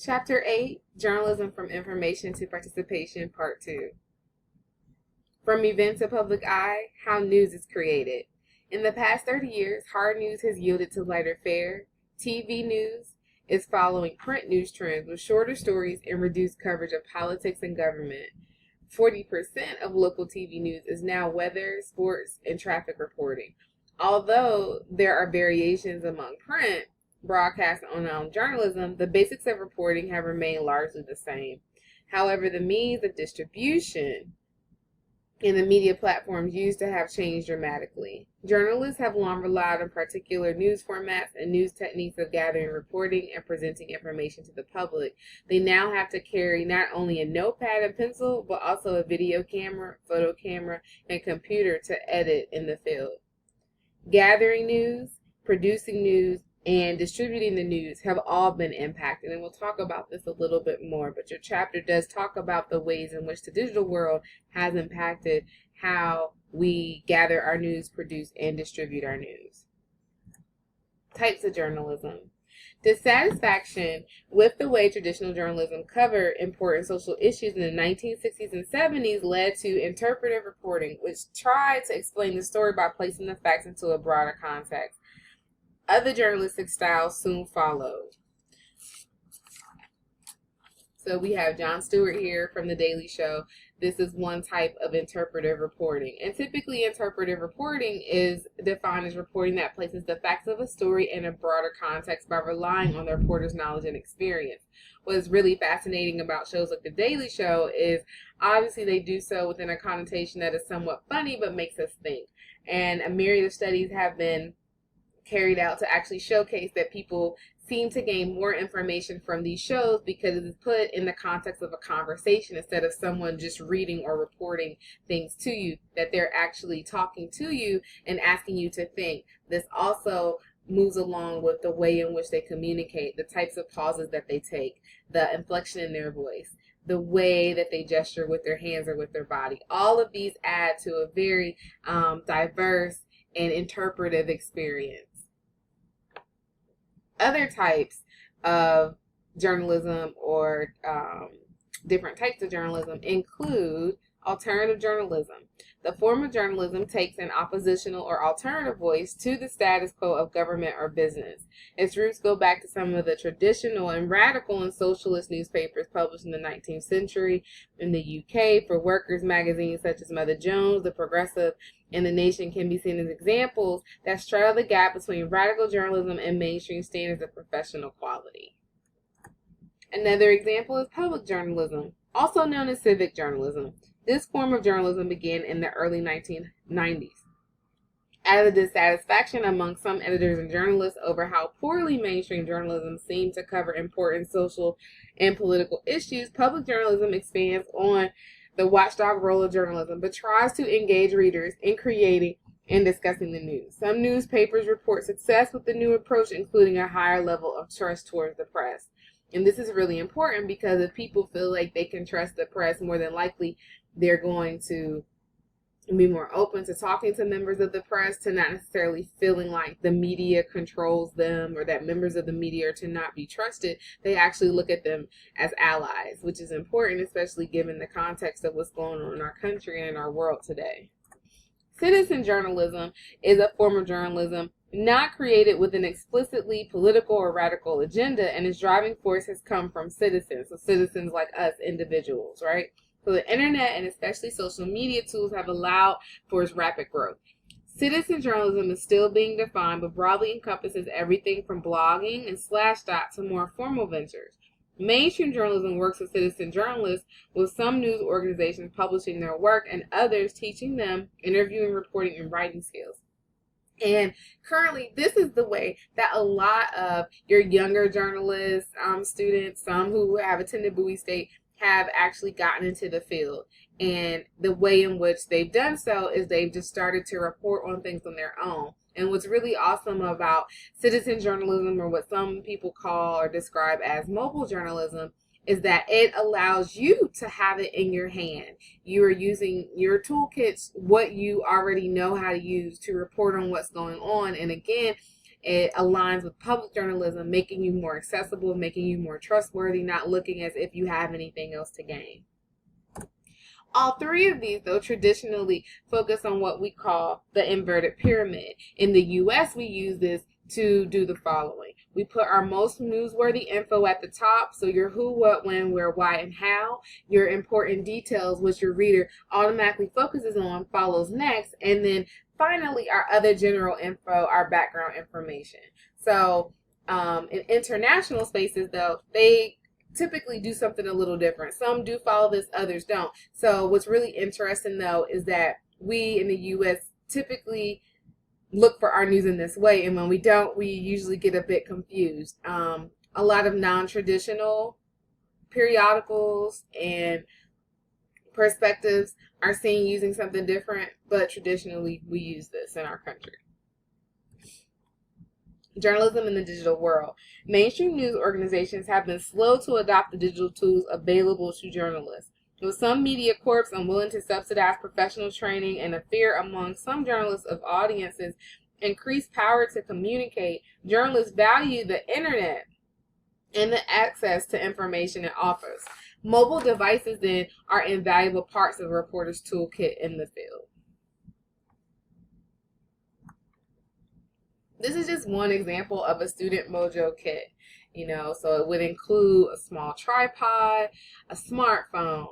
Chapter 8, Journalism from Information to Participation, Part 2. From event to public eye, how news is created. In the past 30 years, hard news has yielded to lighter fare. TV news is following print news trends with shorter stories and reduced coverage of politics and government. 40% of local TV news is now weather, sports, and traffic reporting. Although there are variations among print, broadcast, and journalism, the basics of reporting have remained largely the same. However, the means of distribution and the media platforms used to have changed dramatically. Journalists have long relied on particular news formats and news techniques of gathering, reporting, and presenting information to the public. They now have to carry not only a notepad and pencil, but also a video camera, photo camera, and computer to edit in the field. Gathering news, producing news, and distributing the news have all been impacted, and we'll talk about this a little bit more, but your chapter does talk about the ways in which the digital world has impacted how we gather our news, produce, and distribute our news. Types of journalism. Dissatisfaction with the way traditional journalism covered important social issues in the 1960s and 70s led to interpretive reporting, which tried to explain the story by placing the facts into a broader context. Other journalistic styles soon followed. So we have Jon Stewart here from The Daily Show. This is one type of interpretive reporting. And typically interpretive reporting is defined as reporting that places the facts of a story in a broader context by relying on the reporter's knowledge and experience. What's really fascinating about shows like The Daily Show is obviously they do so within a connotation that is somewhat funny but makes us think. And a myriad of studies have been carried out to actually showcase that people seem to gain more information from these shows because it is put in the context of a conversation instead of someone just reading or reporting things to you, that they're actually talking to you and asking you to think. This also moves along with the way in which they communicate, the types of pauses that they take, the inflection in their voice, the way that they gesture with their hands or with their body. All of these add to a very diverse and interpretive experience. Other types of journalism or different types of journalism include alternative journalism. The form of journalism takes an oppositional or alternative voice to the status quo of government or business. Its roots go back to some of the traditional and radical and socialist newspapers published in the 19th century in the UK. For workers, magazines such as Mother Jones, The Progressive, and The Nation can be seen as examples that straddle the gap between radical journalism and mainstream standards of professional quality. Another example is public journalism, also known as civic journalism. This form of journalism began in the early 1990s. Out of dissatisfaction among some editors and journalists over how poorly mainstream journalism seemed to cover important social and political issues, public journalism expands on the watchdog role of journalism, but tries to engage readers in creating and discussing the news. Some newspapers report success with the new approach, including a higher level of trust towards the press. And this is really important because if people feel like they can trust the press, more than likely they're going to be more open to talking to members of the press, to not necessarily feeling like the media controls them or that members of the media are to not be trusted. They actually look at them as allies, which is important, especially given the context of what's going on in our country and in our world today. Citizen journalism is a form of journalism not created with an explicitly political or radical agenda, and its driving force has come from citizens, so citizens like us, individuals, right? So the internet and especially social media tools have allowed for its rapid growth. Citizen journalism is still being defined, but broadly encompasses everything from blogging and Slashdot to more formal ventures. Mainstream journalism works with citizen journalists, with some news organizations publishing their work and others teaching them interviewing, reporting, and writing skills. And currently, this is the way that a lot of your younger journalists, students, some who have attended Bowie State, have actually gotten into the field. And the way in which they've done so is they've just started to report on things on their own. And what's really awesome about citizen journalism, or what some people call or describe as mobile journalism, is that it allows you to have it in your hand. You are using your toolkits, what you already know how to use to report on what's going on. And again, It aligns with public journalism, making you more accessible, making you more trustworthy, not looking as if you have anything else to gain. All three of these, though, traditionally focus on what we call the inverted pyramid. In the U.S., we use this to do the following. We put our most newsworthy info at the top, so your who, what, when, where, why, and how. Your important details, which your reader automatically focuses on, follows next. And then finally, our other general info, our background information. So in international spaces, though, they typically do something a little different. Some do follow this, others don't. So what's really interesting, though, is that we in the U.S. typically look for our news in this way, and when we don't, we usually get a bit confused. A lot of non-traditional periodicals and perspectives are seen using something different, but traditionally we use this in our country. Journalism in the digital world. Mainstream news organizations have been slow to adopt the digital tools available to journalists. With some media corps unwilling to subsidize professional training and a fear among some journalists of audiences increased power to communicate, journalists value the internet and the access to information it offers. Mobile devices, then, are invaluable parts of a reporter's toolkit in the field. This is just one example of a Student Mojo kit, so it would include a small tripod, a smartphone,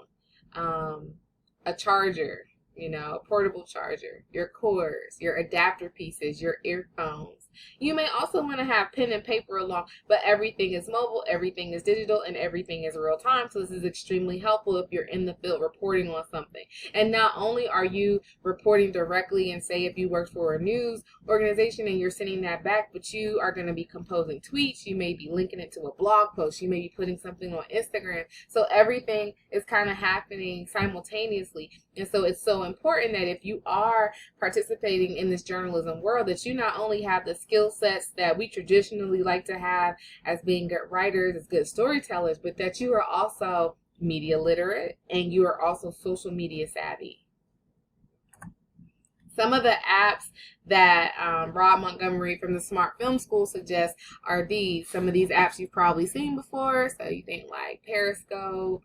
a charger, a portable charger, your cords, your adapter pieces, your earphones. You may also want to have pen and paper along, but everything is mobile, everything is digital, and everything is real time. So this is extremely helpful if you're in the field reporting on something. And not only are you reporting directly, and say if you work for a news organization and you're sending that back, but you are going to be composing tweets, you may be linking it to a blog post, you may be putting something on Instagram. So everything is kind of happening simultaneously. And so it's so important that if you are participating in this journalism world, that you not only have the skill sets that we traditionally like to have as being good writers, as good storytellers, but that you are also media literate and you are also social media savvy. Some of the apps that Rob Montgomery from the Smart Film School suggests are these. Some of these apps you've probably seen before. So you think like Periscope,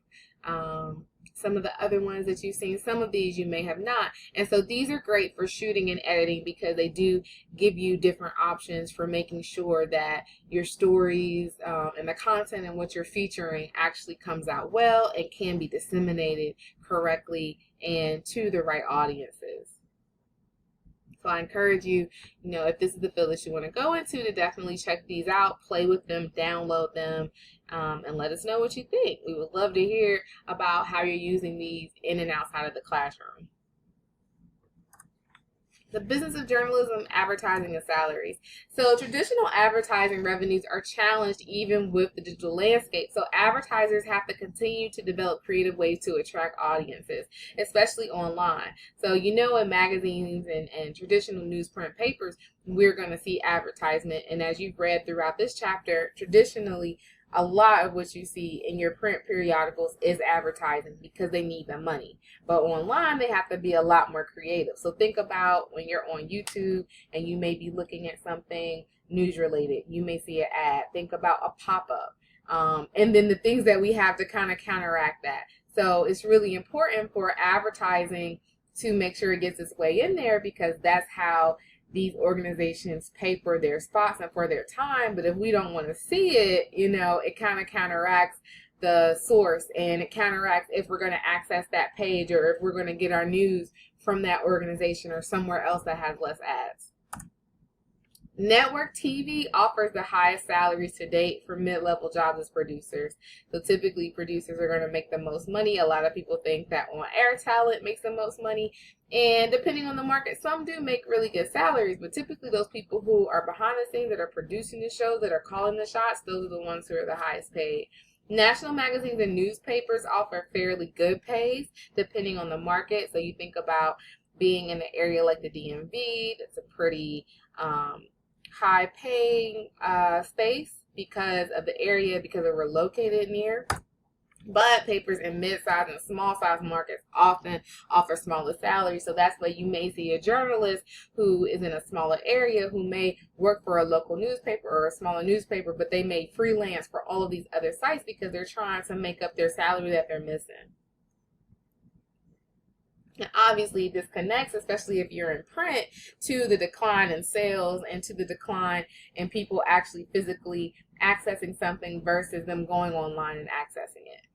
some of the other ones that you've seen, some of these you may have not. And so these are great for shooting and editing because they do give you different options for making sure that your stories and the content and what you're featuring actually comes out well and can be disseminated correctly and to the right audiences. So I encourage you, if this is the field that you want to go into, to definitely check these out, play with them, download them, and let us know what you think. We would love to hear about how you're using these in and outside of the classroom. The business of journalism, advertising, and salaries. So traditional advertising revenues are challenged even with the digital landscape. So advertisers have to continue to develop creative ways to attract audiences, especially online. So in magazines and traditional newsprint papers, we're going to see advertisement. And as you've read throughout this chapter, traditionally, a lot of what you see in your print periodicals is advertising because they need the money. But online, they have to be a lot more creative. So think about when you're on YouTube and you may be looking at something news related. You may see an ad. Think about a pop-up. And then the things that we have to kind of counteract that. So it's really important for advertising to make sure it gets its way in there because that's how these organizations pay for their spots and for their time. But if we don't want to see it, it kind of counteracts the source, and it counteracts if we're going to access that page or if we're going to get our news from that organization or somewhere else that has less ads. Network TV offers the highest salaries to date for mid-level jobs as producers. So typically producers are going to make the most money. A lot of people think that on-air talent makes the most money. And depending on the market, some do make really good salaries. But typically those people who are behind the scenes that are producing the shows, that are calling the shots, those are the ones who are the highest paid. National magazines and newspapers offer fairly good pays depending on the market. So you think about being in an area like the DMV, that's a pretty high paying space because of the area, because we're located near. But papers in mid-size and small-size markets often offer smaller salaries. So that's why you may see a journalist who is in a smaller area who may work for a local newspaper or a smaller newspaper, but they may freelance for all of these other sites because they're trying to make up their salary that they're missing. And obviously this connects, especially if you're in print, to the decline in sales and to the decline in people actually physically accessing something versus them going online and accessing it.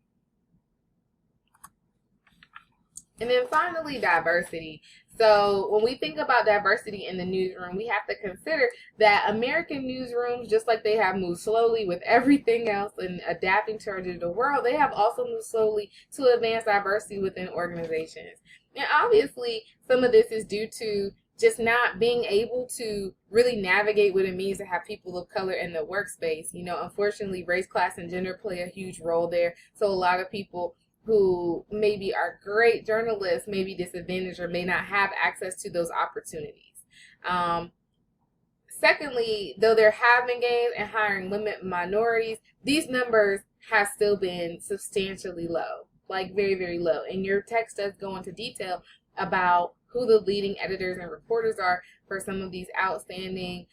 And then finally, diversity. So when we think about diversity in the newsroom, we have to consider that American newsrooms, just like they have moved slowly with everything else and adapting to our digital world, they have also moved slowly to advance diversity within organizations. And obviously, some of this is due to just not being able to really navigate what it means to have people of color in the workspace. You know, unfortunately, race, class, and gender play a huge role there. So a lot of people who maybe are great journalists may be disadvantaged or may not have access to those opportunities. Secondly, though there have been gains in hiring women and minorities, these numbers have still been substantially low, like very, very low. And your text does go into detail about who the leading editors and reporters are for some of these outstanding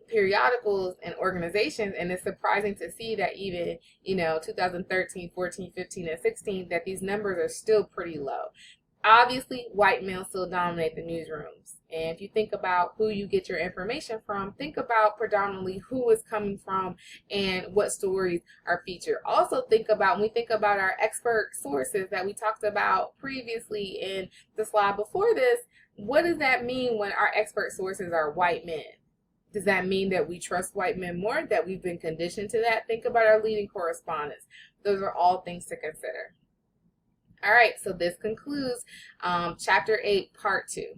periodicals and organizations, and it's surprising to see that even 2013, 14, 15, and 16 that these numbers are still pretty low. Obviously, white males still dominate the newsrooms, and if you think about who you get your information from, think about predominantly who is coming from and what stories are featured. Also think about, when we think about our expert sources that we talked about previously in the slide before this, what does that mean when our expert sources are white men? Does that mean that we trust white men more, that we've been conditioned to that? Think about our leading correspondents. Those are all things to consider. All right, so this concludes Chapter 8, Part 2.